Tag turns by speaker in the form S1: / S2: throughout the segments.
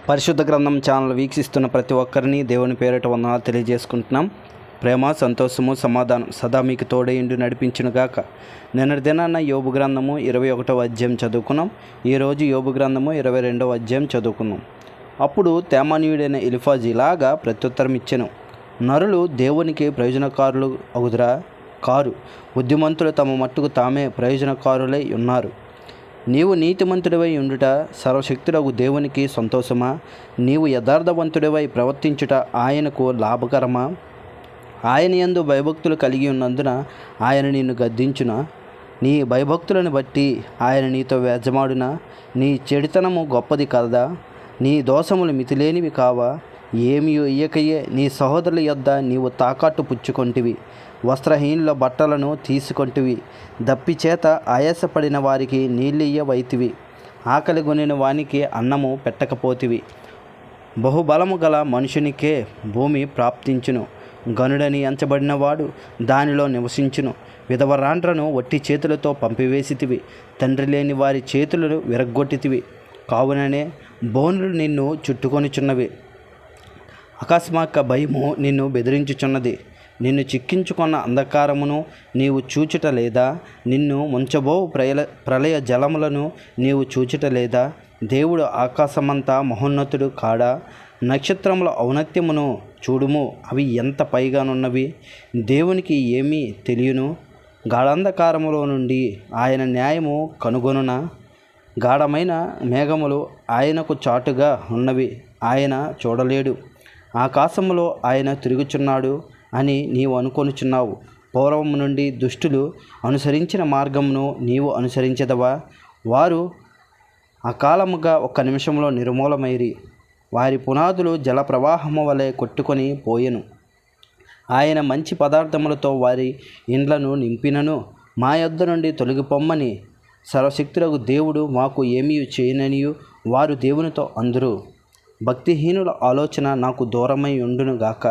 S1: పరిశుద్ధ గ్రంథం ఛానల్ వీక్షిస్తున్న ప్రతి ఒక్కరిని దేవుని పేరిట వందనాలు తెలియజేసుకుంటున్నాం. ప్రేమ, సంతోషము, సమాధానం సదా మీకు తోడేయుండి నడిపించునుగాక. నిన్నటి దినాన్న యోబు గ్రంథము 21వ అధ్యాయం చదువుకున్నాం. ఈరోజు యోబు గ్రంథము 22వ అధ్యాయం చదువుకున్నాం. అప్పుడు తేమానీయుడైన ఎలీఫజు ఇలాగా ప్రత్యుత్తరం ఇచ్చెను: నరులు దేవునికి ప్రయోజనకారులు అగుదురా? కారు. బుద్ధిమంతులు తమ మట్టుకు తామే ప్రయోజనకారులై ఉన్నారు. నీవు నీతిమంతుడివై ఉండుట సర్వశక్తుడగు దేవునికి సంతోషమా? నీవు యథార్థవంతుడివై ప్రవర్తించుట ఆయనకు లాభకరమా? ఆయన యందు భయభక్తులు కలిగి ఉన్నందున ఆయన నిన్ను గద్దించునా? నీ భయభక్తులను బట్టి ఆయన నీతో వ్యాజ్యమాడునా? నీ చెడితనము గొప్పది కాదా? నీ దోషములు మితిలేనివి కావా? ఏమీ ఇయ్యకయే నీ సహోదరుల యొద్ద నీవు తాకట్టు పుచ్చుకొంటివి. వస్త్రహీనుల బట్టలను తీసుకొంటివి. దప్పిచేత ఆయాసపడిన వారికి నీళ్ళియ్యవైతివి. ఆకలి గొనిన వానికి అన్నము పెట్టకపోతివి. బహుబలము గల మనుషునికే భూమి ప్రాప్తించును. గనుడని ఎంచబడినవాడు దానిలో నివసించును. విధవరాండ్రను వట్టి చేతులతో పంపివేసితివి. తండ్రి లేని వారి చేతులను విరగ్గొట్టితివి. కావుననే బోనులు నిన్ను చుట్టుకొనిచున్నవి. అకస్మాత్క భయము నిన్ను బెదిరించుచున్నది. నిన్ను చిక్కించుకున్న అంధకారమును నీవు చూచుట లేదా? నిన్ను ముంచబో ప్రళయ జలములను నీవు చూచుట లేదా? దేవుడు ఆకాశమంతా మహోన్నతుడు కాడా? నక్షత్రముల ఔన్నత్యమును చూడుము, అవి ఎంత పైగానున్నవి. దేవునికి ఏమీ తెలియను? గాఢాంధకారములో నుండి ఆయన న్యాయము కనుగొనునా? గాఢమైన మేఘములు ఆయనకు చాటుగా ఉన్నవి, ఆయన చూడలేడు. ఆకాశములో ఆయన తిరుగుచున్నాడు అని నీవు అనుకొనుచున్నావు. పూర్వము నుండి దుష్టులు అనుసరించిన మార్గమును నీవు అనుసరించదవా? వారు అకాలముగా ఒక్క నిమిషంలో నిర్మూలమైరి. వారి పునాదులు జల ప్రవాహము వలె కొట్టుకొని పోయెను. ఆయన మంచి పదార్థములతో వారి ఇండ్లను నింపినను మా యొద్ద నుండి తొలగిపోమ్మని సర్వశక్తులకు దేవుడు మాకు ఏమీ చేయననియు వారు దేవునితో అందురు. భక్తిహీనుల ఆలోచన నాకు దూరమై ఉండునుగాక.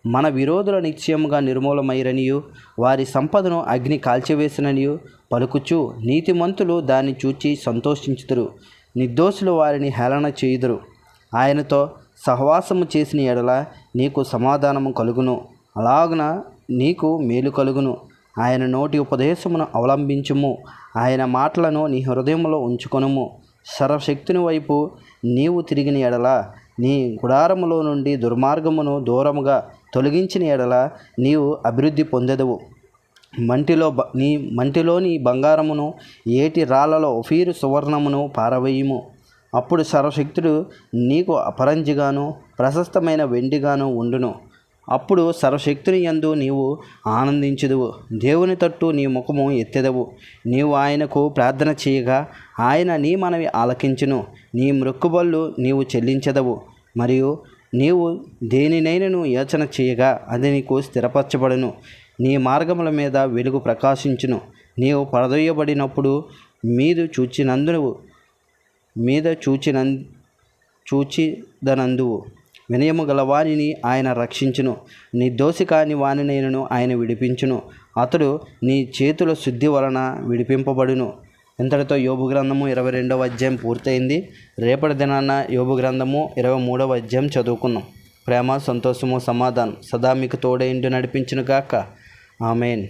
S1: మన విరోధుల నిశ్చయముగా నిర్మూలమైరనియు వారి సంపదను అగ్ని కాల్చివేసిననియు పలుకుచు నీతిమంతులు దాన్ని చూచి సంతోషించుదురు. నిర్దోషులు వారిని హేళన చేయుదురు. ఆయనతో సహవాసము చేసిన ఎడల నీకు సమాధానము కలుగును, అలాగున నీకు మేలు కలుగును. ఆయన నోటి ఉపదేశమును అవలంబించుము. ఆయన మాటలను నీ హృదయంలో ఉంచుకొనుము. సర్వశక్తుని వైపు నీవు తిరిగిన ఎడల, నీ గుడారములో నుండి దుర్మార్గమును దూరముగా తొలగించిన ఎడల నీవు అభివృద్ధి పొందెదవు. మంటిలోని బంగారమును ఏటి రాళ్లలో ఒఫీరు సువర్ణమును పారవేయుము. అప్పుడు సర్వశక్తుడు నీకు అపరంజిగాను ప్రశస్తమైన వెండిగాను ఉండును. అప్పుడు సర్వశక్తుని యందు నీవు ఆనందించుదువు. దేవుని తట్టు నీ ముఖము ఎత్తెదవు. నీవు ఆయనకు ప్రార్థన చేయగా ఆయన నీ మనవి ఆలకించును. నీ మ్రొక్కుబళ్ళు నీవు చెల్లించెదవు. మరియు నీవు దేనినైనను యాచన చేయగా అది నీకు స్థిరపరచబడును. నీ మార్గముల మీద వెలుగు ప్రకాశించును. నీవు పడదొయ్యబడినప్పుడు చూచిదనందువు. వినయము గల వానిని ఆయన రక్షించును. నిర్దోషి కాని వానినైనను ఆయన విడిపించును. అతడు నీ చేతుల శుద్ధి వలన విడిపింపబడును. ఇంతటితో యోబు గ్రంథము 22వ అధ్యాయం పూర్తయింది. రేపటి దినాన్న యోబు గ్రంథము 23వ అధ్యాయం చదువుకున్నాం. ప్రేమ, సంతోషము, సమాధానం సదా మీకు తోడేంటి నడిపించునుగాక. ఆమేన్.